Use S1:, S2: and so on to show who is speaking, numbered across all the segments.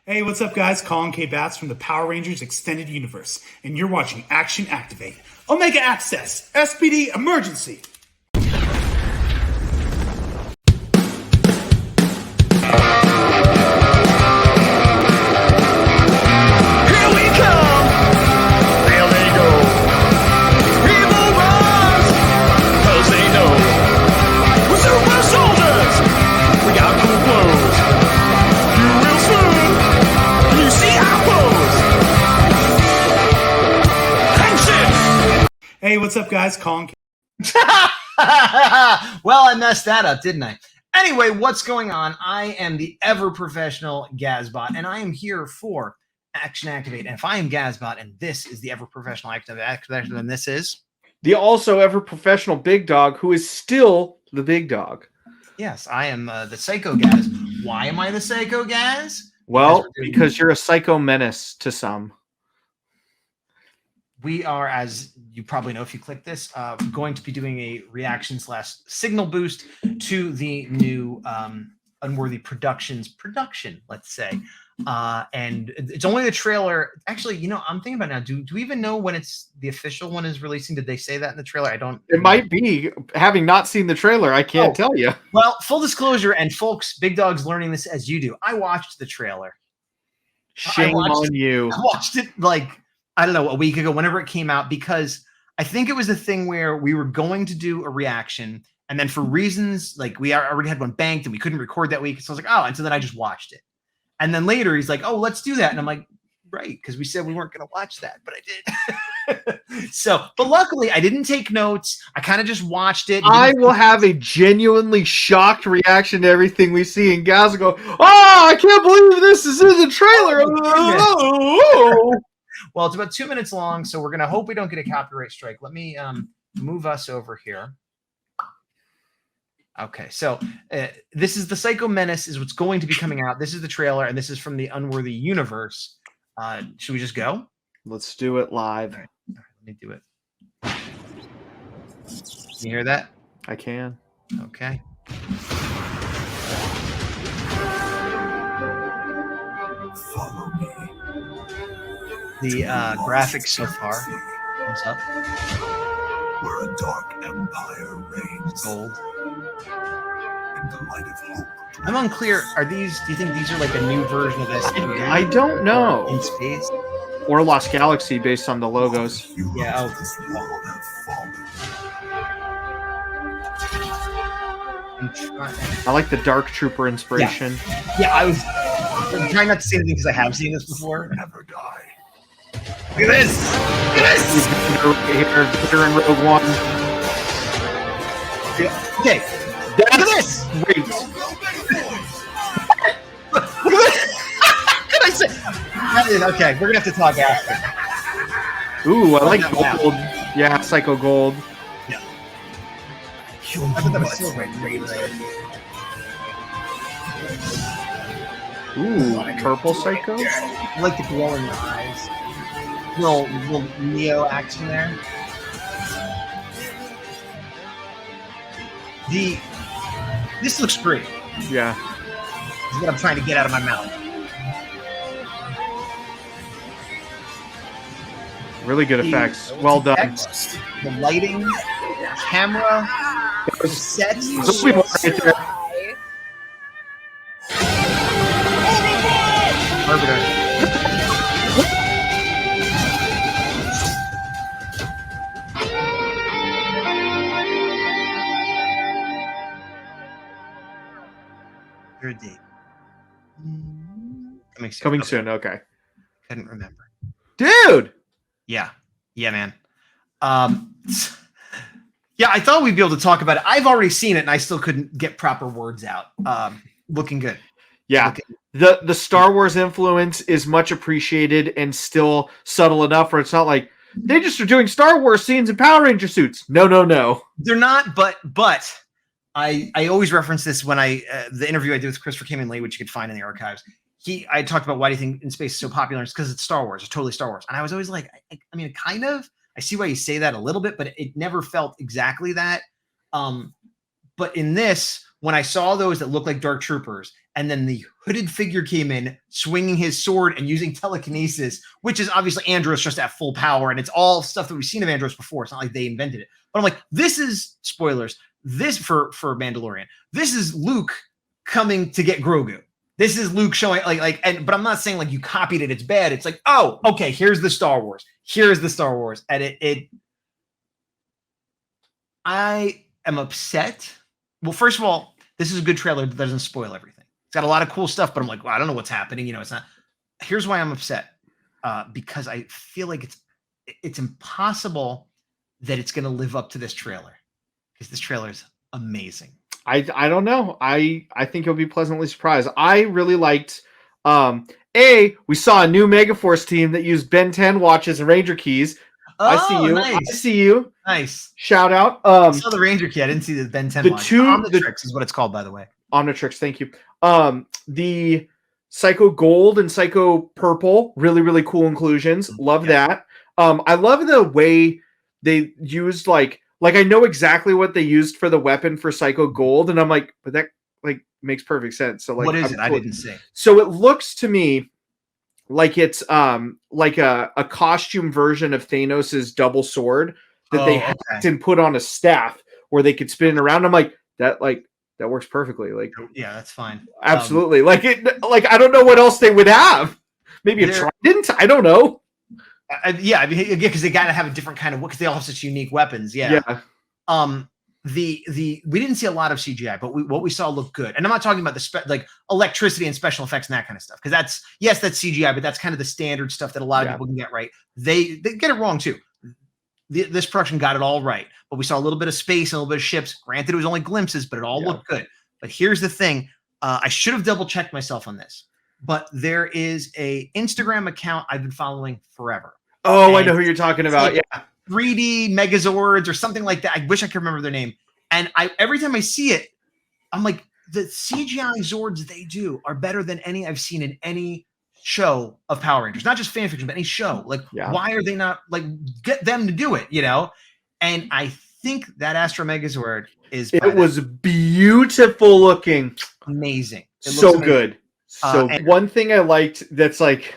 S1: Hey, what's up, guys? Colin K. Batts from the Power Rangers Extended Universe, and you're watching Action Activate. Omega Access, SPD Emergency. Hey, what's up, guys? Colin.
S2: Well, I messed that up, didn't I? Anyway, what's going on? I am the ever-professional Gazbot, and I am here for Action Activate. And if I am Gazbot, and this is the ever-professional Activate, and this is...
S3: the also ever-professional Big Dog, who is still the Big Dog.
S2: Yes, I am the Psycho Gaz. Why am I the Psycho Gaz?
S3: Well, because you're a Psycho Menace to some.
S2: We are, as you probably know if you click this, going to be doing a reaction/signal boost to the new Unworthy production, let's say. And it's only the trailer. Actually, you know, I'm thinking about now, do we even know when it's the official one is releasing? Did they say that in the trailer? I don't.
S3: It might be. Having not seen the trailer, I can't tell you.
S2: Well, full disclosure, and folks, Big Dog's learning this as you do. I watched the trailer.
S3: Shame on you.
S2: I watched it like, I don't know, a week ago, whenever it came out, because I think it was the thing where we were going to do a reaction, and then for reasons, like we already had one banked and we couldn't record that week. So I was like, oh, and so then I just watched it. And then later he's like, oh, let's do that. And I'm like, right, because we said we weren't going to watch that, but I did. So, but luckily I didn't take notes. I kind of just watched it.
S3: I will have a genuinely shocked reaction to everything we see, and Gaz will go, oh, I can't believe this is in the trailer. Oh.
S2: Well, it's about 2 minutes long, so we're going to hope we don't get a copyright strike. Let me move us over here. Okay, so this is the Psycho Menace is what's going to be coming out. This is the trailer, and this is from the Unworthy universe. Should we just go?
S3: Let's do it live.
S2: All right, let me do it. Can you hear that?
S3: I can.
S2: Okay.
S4: Follow me.
S2: The graphics so far. What's up?
S4: Where a dark empire reigns.
S2: Gold.
S4: In the light of hope.
S2: I'm unclear. Are these? Do you think these are like a new version of SPD?
S3: I don't know.
S2: In space.
S3: Or Lost Galaxy based on the logos.
S2: Yeah. Oh.
S4: This world have fallen.
S3: I like the Dark Trooper inspiration.
S2: Yeah, I'm trying not to say anything because I have seen this before.
S4: Never die.
S2: Look at this! Look at this!
S3: Here in Rogue One.
S2: Okay, look at this!
S3: Great.
S2: Look at this! What can I say? Okay, we're gonna have to talk after.
S3: Ooh, I like gold. Yeah, Psycho Gold.
S2: Yeah. I thought that was silver.
S3: Ooh, purple Psycho?
S2: I like the glowing eyes. Little Neo action there. This looks great.
S3: Yeah.
S2: This is what I'm trying to get out of my mouth.
S3: Really good effects. Well done.
S2: Effects, the lighting, camera, the set. Arbiter. Your date.
S3: Coming soon. Okay.
S2: Couldn't remember.
S3: Dude.
S2: Yeah, man. Yeah, I thought we'd be able to talk about it. I've already seen it, and I still couldn't get proper words out. Looking good.
S3: Yeah. The Star Wars influence is much appreciated and still subtle enough where it's not like they just are doing Star Wars scenes in Power Ranger suits. No.
S2: They're not, but I always reference this when the interview I did with Christopher Came in Late, which you could find in the archives. I talked about why do you think In Space is so popular? It's because it's Star Wars. It's totally Star Wars. And I was always like, I mean, kind of. I see why you say that a little bit, but it never felt exactly that. But in this, when I saw those that looked like Dark Troopers, and then the hooded figure came in swinging his sword and using telekinesis, which is obviously Andros just at full power, and it's all stuff that we've seen of Andros before. It's not like they invented it. But I'm like, this is spoilers. This for Mandalorian. This is Luke coming to get Grogu. This is Luke showing but I'm not saying like you copied it, it's bad. It's like, oh, okay, here's the Star Wars. Here's the Star Wars. And I am upset. Well, first of all, this is a good trailer that doesn't spoil everything. It's got a lot of cool stuff, but I'm like, well, I don't know what's happening. It's not. Here's why I'm upset. Because I feel like it's impossible that it's going to live up to this trailer. Because this trailer is amazing.
S3: I don't know. I think you'll be pleasantly surprised. I really liked we saw a new Megaforce team that used Ben 10 watches and Ranger keys. I see you.
S2: Nice.
S3: I see you.
S2: Nice.
S3: Shout out.
S2: I saw the Ranger key. I didn't see the Ben 10 watch. Omnitrix is what it's called, by the way.
S3: Omnitrix, thank you. The Psycho Gold and Psycho Purple, really, really cool inclusions. Love that. I love the way they used like I know exactly what they used for the weapon for Psycho Gold, and I'm like, but that like makes perfect sense. So like,
S2: what is it? I didn't see.
S3: So it looks to me like it's like a costume version of Thanos's double sword that they hacked and put on a staff where they could spin it around. I'm like, that works perfectly. Like,
S2: yeah, that's fine.
S3: Absolutely. I don't know what else they would have. Maybe a trident. I don't know.
S2: Because they got to have a different kind of, because they all have such unique weapons. Yeah. We didn't see a lot of CGI, but what we saw looked good. And I'm not talking about the electricity and special effects and that kind of stuff, because that's CGI, but that's kind of the standard stuff that a lot of people can get right. They get it wrong too. This production got it all right, but we saw a little bit of space and a little bit of ships. Granted, it was only glimpses, but it all looked good. But here's the thing: I should have double checked myself on this, but there is a Instagram account I've been following forever.
S3: Oh, I know who you're talking about.
S2: Like 3D Megazords or something like that. I wish I could remember their name. And every time I see it, I'm like, the CGI Zords they do are better than any I've seen in any show of Power Rangers. Not just fan fiction, but any show. Why are they not get them to do it? And I think that Astro Megazord is.
S3: It was beautiful looking,
S2: amazing.
S3: So good. So one thing I liked that's like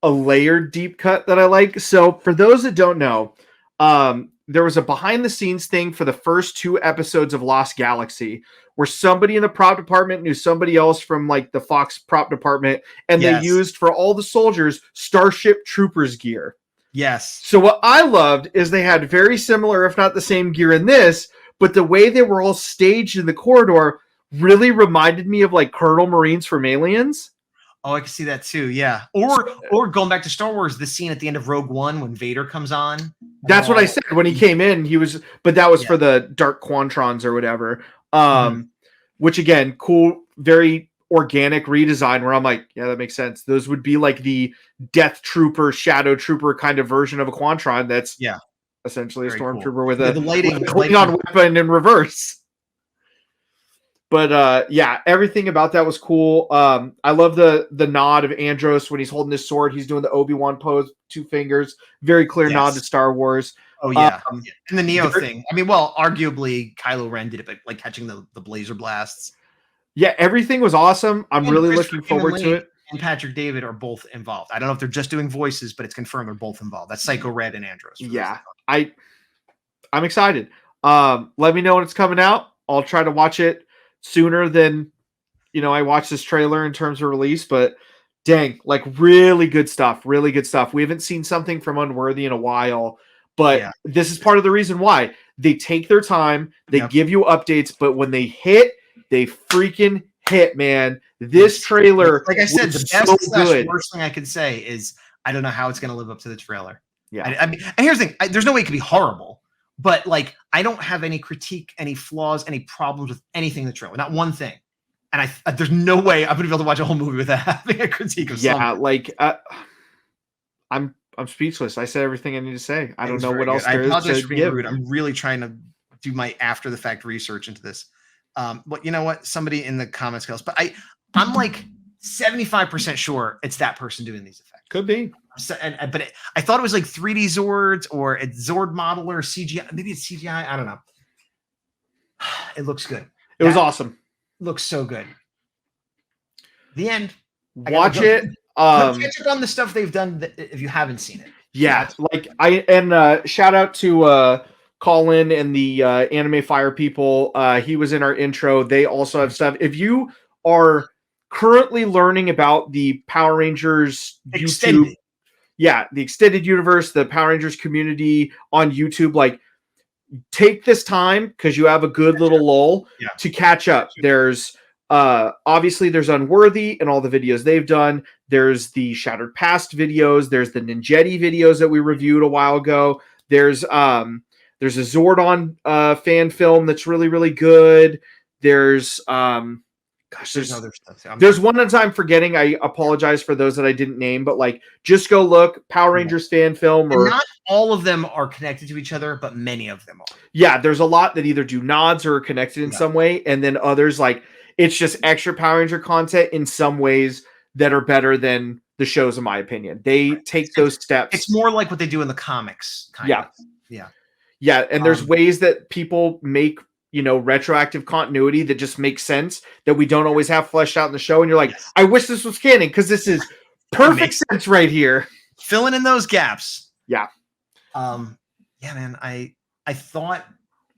S3: a layered deep cut that I like. So for those that don't know, there was a behind the scenes thing for the first 2 episodes of Lost Galaxy where somebody in the prop department knew somebody else from like the Fox prop department, and they used for all the soldiers Starship Troopers gear.
S2: Yes.
S3: So what I loved is they had very similar, if not the same gear in this, but the way they were all staged in the corridor really reminded me of like Colonel Marines from Aliens.
S2: Oh, I can see that too. Yeah. Or going back to Star Wars, the scene at the end of Rogue One when Vader comes on.
S3: That's what I said when he came in. But that was for the Dark Quantrons or whatever. Which again, cool, very organic redesign where I'm like, yeah, that makes sense. Those would be like the Death Trooper, Shadow Trooper kind of version of a Quantron. That's essentially very a Stormtrooper with a Klingon weapon in reverse. But everything about that was cool. I love the nod of Andros when he's holding his sword. He's doing the Obi-Wan pose, 2 fingers. Very clear nod to Star Wars.
S2: Oh, yeah. And the Neo thing. I mean, well, arguably Kylo Ren did it, but like catching the blazer blasts.
S3: Yeah, everything was awesome. I'm really looking forward to it.
S2: And Patrick David are both involved. I don't know if they're just doing voices, but it's confirmed they're both involved. That's Psycho Red and Andros.
S3: Yeah, I'm excited. Let me know when it's coming out. I'll try to watch it sooner than I watched this trailer in terms of release, but dang, like really good stuff. We haven't seen something from Unworthy in a while, but this is part of the reason why they take their time. They give you updates, but when they hit, they freaking hit, man. This trailer,
S2: like I said, the best / worst thing I could say is I don't know how it's going to live up to the trailer.
S3: Yeah,
S2: I mean, and here's the thing: there's no way it could be horrible. But like, I don't have any critique, any flaws, any problems with anything in the trailer. Not one thing. And there's no way I'm going to be able to watch a whole movie without having a critique of something.
S3: Yeah, like I'm speechless. I said everything I need to say. I don't know what else there is to give.
S2: I'm really trying to do my after the fact research into this. But you know what? Somebody in the comments goes, but I'm like 75% sure it's that person doing these effects.
S3: Could be.
S2: I thought it was like 3D Zords or it's Zord model or CGI. Maybe it's CGI. I don't know. It looks good.
S3: It was awesome.
S2: looks so good. The end.
S3: Watch
S2: go-
S3: it.
S2: Catch up on the stuff they've done if you haven't seen it.
S3: Yeah, like shout out to Colin and the Anime Fire people. He was in our intro. They also have stuff. If you are currently learning about the Power Rangers
S2: Extended.
S3: YouTube, the extended universe, the Power Rangers community on YouTube, like take this time because you have a good little lull to catch up. There's obviously there's Unworthy and all the videos they've done. There's the Shattered Past videos. There's the Ninjetti videos that we reviewed a while ago. There's a Zordon fan film that's really, really good. There's
S2: there's other stuff.
S3: There's one that I'm forgetting. I apologize for those that I didn't name, but like just go look Power Rangers fan film. Or
S2: not all of them are connected to each other, but many of them are.
S3: Yeah, there's a lot that either do nods or are connected in some way, and then others like it's just extra Power Ranger content in some ways that are better than the shows, in my opinion. They take those steps.
S2: It's more like what they do in the comics, kind of.
S3: Yeah, and there's ways that people make, retroactive continuity that just makes sense that we don't always have fleshed out in the show. And you're like, I wish this was canon because this is perfect sense right here.
S2: Filling in those gaps.
S3: Yeah.
S2: Man, I thought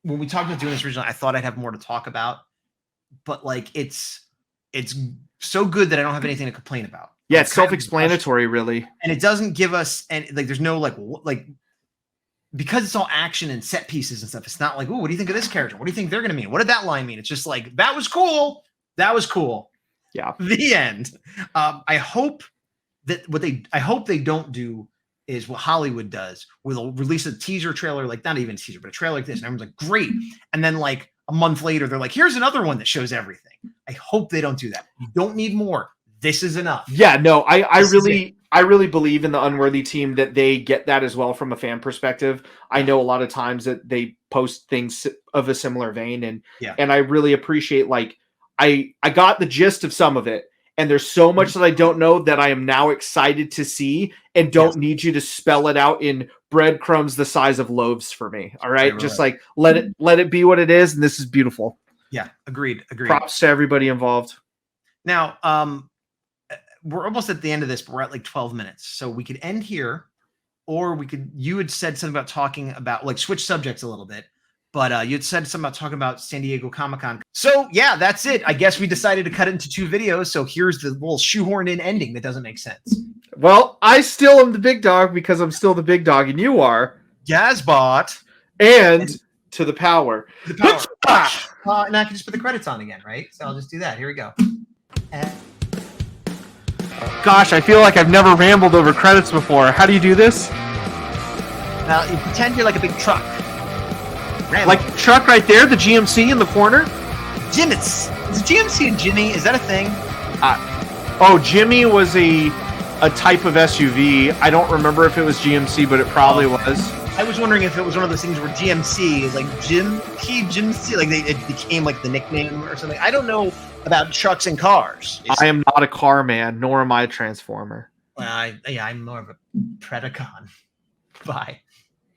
S2: when we talked about doing this originally, I thought I'd have more to talk about, but like it's so good that I don't have anything to complain about.
S3: Yeah, it's self-explanatory, really.
S2: And it doesn't give us any, like, there's no like because it's all action and set pieces and stuff. It's not like, oh, what do you think of this character? What do you think they're going to mean? What did that line mean? It's just like, that was cool. That was cool.
S3: Yeah.
S2: The end. I hope they don't do is what Hollywood does, where they'll release a teaser trailer, like not even a teaser, but a trailer like this. And everyone's like, great. And then like a month later, they're like, here's another one that shows everything. I hope they don't do that. You don't need more. This is enough.
S3: Yeah, no, I really believe in the Unworthy team that they get that as well from a fan perspective. I know a lot of times that they post things of a similar vein, and I really appreciate, like, I got the gist of some of it, and there's so much that I don't know that I am now excited to see and don't need you to spell it out in breadcrumbs the size of loaves for me. All right. Just like let it be what it is. And this is beautiful.
S2: Yeah. Agreed.
S3: Props to everybody involved.
S2: Now, we're almost at the end of this, but we're at like 12 minutes. So we could end here, or you had said something about talking about, like, switch subjects a little bit, but you had said something about talking about San Diego Comic-Con. So yeah, that's it. I guess we decided to cut it into 2 videos. So here's the little shoehorned in ending that doesn't make sense.
S3: Well, I still am the big dog because I'm still the big dog and you are
S2: Gazbot
S3: and to the power.
S2: The power. And I can just put the credits on again, right? So I'll just do that. Here we go.
S3: Gosh, I feel like I've never rambled over credits before. How do you do this?
S2: Now, you pretend you're like a big truck.
S3: Like truck right there, the GMC in the corner?
S2: Jim, is GMC and Jimmy, is that a thing?
S3: Jimmy was a type of SUV. I don't remember if it was GMC, but it probably was.
S2: I was wondering if it was one of those things where GMC is like GMC, like it became like the nickname or something. I don't know about trucks and cars.
S3: I am not a car man, nor am I a transformer.
S2: I'm more of a Predacon. Bye.